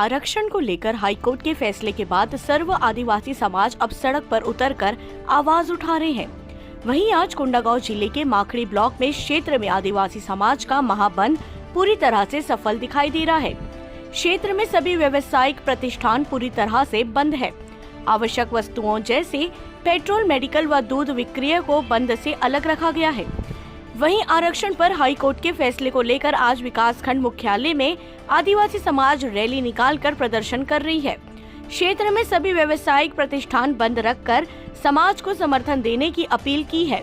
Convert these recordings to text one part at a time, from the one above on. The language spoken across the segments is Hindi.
आरक्षण को लेकर हाईकोर्ट के फैसले के बाद सर्व आदिवासी समाज अब सड़क पर उतरकर आवाज उठा रहे हैं। वहीं आज कोंडागांव जिले के माखड़ी ब्लॉक में क्षेत्र में आदिवासी समाज का महाबंद पूरी तरह से सफल दिखाई दे रहा है। क्षेत्र में सभी व्यावसायिक प्रतिष्ठान पूरी तरह से बंद है। आवश्यक वस्तुओं जैसे पेट्रोल, मेडिकल व दूध विक्रय को बंद से अलग रखा गया है। वहीं आरक्षण पर हाईकोर्ट के फैसले को लेकर आज विकासखंड मुख्यालय में आदिवासी समाज रैली निकालकर प्रदर्शन कर रही है। क्षेत्र में सभी व्यावसायिक प्रतिष्ठान बंद रखकर समाज को समर्थन देने की अपील की है।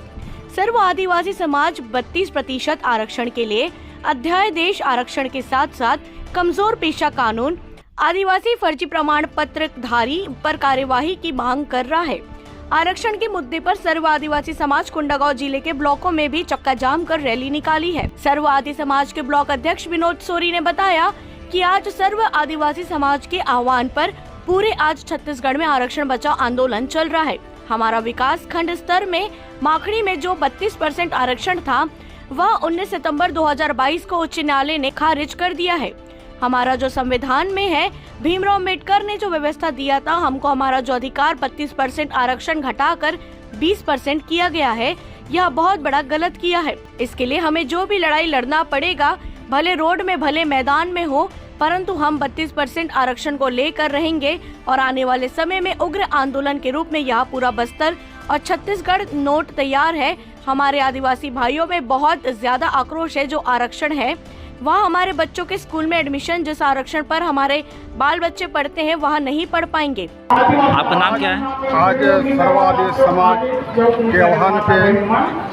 सर्व आदिवासी समाज 32% आरक्षण के लिए अध्यादेश आरक्षण के साथ साथ कमजोर पेशा कानून, आदिवासी फर्जी प्रमाण पत्र धारी पर कार्यवाही की मांग कर रहा है। आरक्षण के मुद्दे पर सर्व आदिवासी समाज कोंडागांव जिले के ब्लॉकों में भी चक्का जाम कर रैली निकाली है। सर्व आदि समाज के ब्लॉक अध्यक्ष विनोद सोरी ने बताया कि आज सर्व आदिवासी समाज के आह्वान पर पूरे आज छत्तीसगढ़ में आरक्षण बचाओ आंदोलन चल रहा है। हमारा विकास खंड स्तर में माखड़ी में जो 32% आरक्षण था वह 19 सितंबर 2022 को उच्च न्यायालय ने खारिज कर दिया है। हमारा जो संविधान में है, भीमराव अम्बेडकर ने जो व्यवस्था दिया था, हमको हमारा जो अधिकार 32% आरक्षण घटाकर 20% किया गया है, यह बहुत बड़ा गलत किया है। इसके लिए हमें जो भी लड़ाई लड़ना पड़ेगा, भले रोड में भले मैदान में हो, परंतु हम 32% आरक्षण को लेकर रहेंगे और आने वाले समय में उग्र आंदोलन के रूप में यह पूरा बस्तर और छत्तीसगढ़ नोट तैयार है। हमारे आदिवासी भाइयों में बहुत ज्यादा आक्रोश है। जो आरक्षण है वहाँ हमारे बच्चों के स्कूल में एडमिशन, जिस आरक्षण पर हमारे बाल बच्चे पढ़ते हैं, वहाँ नहीं पढ़ पाएंगे। आपका नाम क्या है? आज सर्वादिवासी समाज के आह्वान पे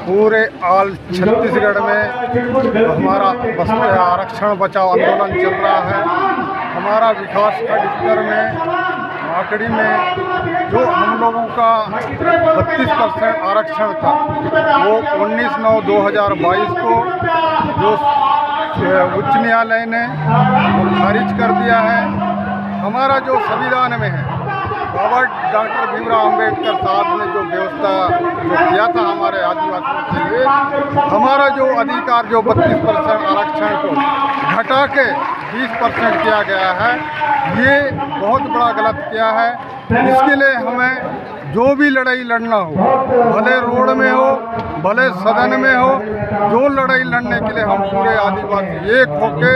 पूरे ऑल छत्तीसगढ़ में हमारा बस्तर आरक्षण बचाओ आंदोलन चल रहा है। हमारा विकास खंड स्तर में माकड़ी में जो हम लोगों का 32% आरक्षण था, वो 19/9/2022 को जो उच्च न्यायालय ने खारिज कर दिया है। हमारा जो संविधान में है, बाबा डॉक्टर भीमराव अम्बेडकर साहब ने जो व्यवस्था जो किया था हमारे आदिवासियों के लिए, हमारा जो अधिकार जो 32% आरक्षण को घटा के 20% किया गया है, ये बहुत बड़ा गलत किया है। इसके लिए हमें जो भी लड़ाई लड़ना हो, भले रोड में हो, भले सदन में हो, जो लड़ाई लड़ने के लिए हम पूरे आदिवासी एक होके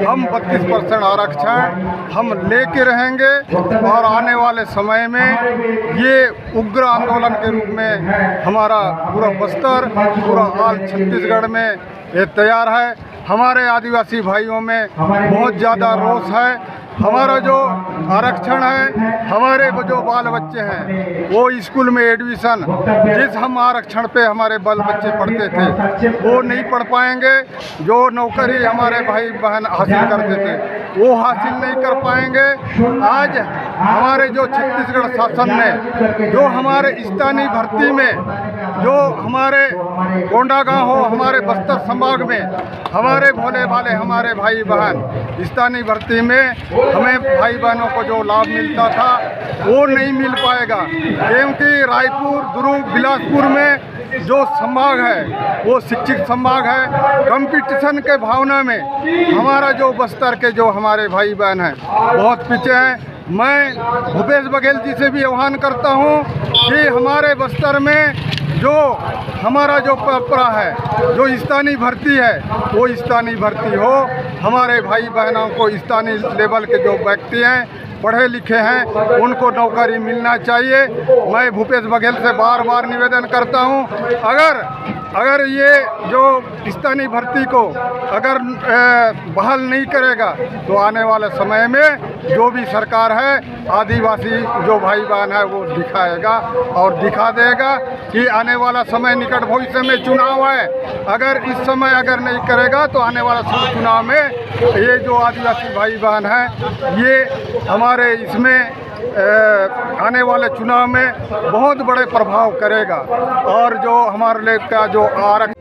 हम 32% आरक्षण हम लेके रहेंगे और आने वाले समय में ये उग्र आंदोलन के रूप में हमारा पूरा बस्तर, पूरा ऑल छत्तीसगढ़ में ये तैयार है। हमारे आदिवासी भाइयों में बहुत ज़्यादा रोष है। हमारा जो आरक्षण है, हमारे जो बाल बच्चे हैं वो स्कूल में एडमिशन, जिस हम आरक्षण पे हमारे बाल बच्चे पढ़ते थे, वो नहीं पढ़ पाएंगे। जो नौकरी हमारे भाई बहन हासिल करते थे, वो हासिल नहीं कर पाएंगे। आज हमारे जो छत्तीसगढ़ शासन ने जो हमारे स्थानीय भर्ती में जो हमारे कोंडागांव हो, हमारे बस्तर संभाग में हमारे भोले भाले हमारे भाई बहन स्थानीय भर्ती में हमें भाई बहनों को जो लाभ मिलता था वो नहीं मिल पाएगा, क्योंकि रायपुर, दुर्ग, बिलासपुर में जो संभाग है वो शिक्षित संभाग है। कंपटीशन के भावना में हमारा जो बस्तर के जो हमारे भाई बहन हैं बहुत पीछे हैं। मैं भूपेश बघेल जी से भी आह्वान करता हूँ कि हमारे बस्तर में जो हमारा जो परंपरा है, जो स्थानीय भर्ती है, वो स्थानीय भर्ती हो। हमारे भाई बहनों को स्थानीय लेवल के जो व्यक्ति हैं, पढ़े लिखे हैं, उनको नौकरी मिलना चाहिए। मैं भूपेश बघेल से बार बार निवेदन करता हूं, अगर ये जो स्थानीय भर्ती को अगर बहाल नहीं करेगा तो आने वाले समय में जो भी सरकार है, आदिवासी जो भाई बहन है वो दिखाएगा और दिखा देगा कि आने वाला समय निकट भविष्य में चुनाव है। अगर इस समय अगर नहीं करेगा तो आने वाला चुनाव में ये जो आदिवासी भाई बहन है, ये हमारे इसमें आने वाले चुनाव में बहुत बड़े प्रभाव करेगा। और जो हमारे लिए का जो आरक्षण